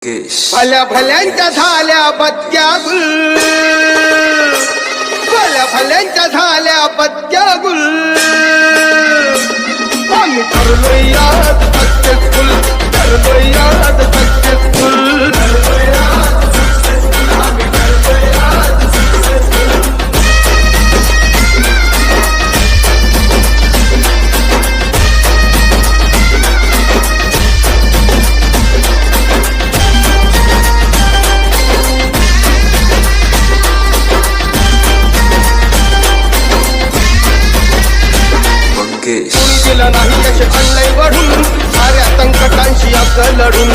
भल्या भल्यांच्या झाल्या बत्त्या गुल, भल्या भल्यांच्या झाल्या बत्त्या गुल, आम्ही ठरलोय आज सक्सेसफुल, ठरलोय आज सक्सेसफुल, गेलं नाही यश आणलंय वढून, साऱ्या संकटांशी आपलं लढून,